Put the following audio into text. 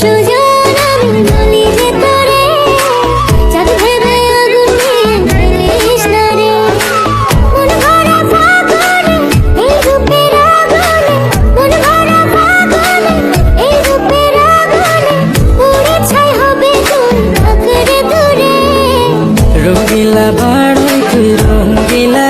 সুজন আমি বলি যে তোরে, চাঁদ ভেবে আগুন নিয়ে ধরিস না রে। মন ভরা ফাগুনে এই রূপের আগুনে, মন ভরা ফাগুনে এই রূপের আগুনে, পুড়ে ছাই হবে তুই থাকরে দূরে। রঙ্গিলা বাড়ই তুই রঙ্গিলা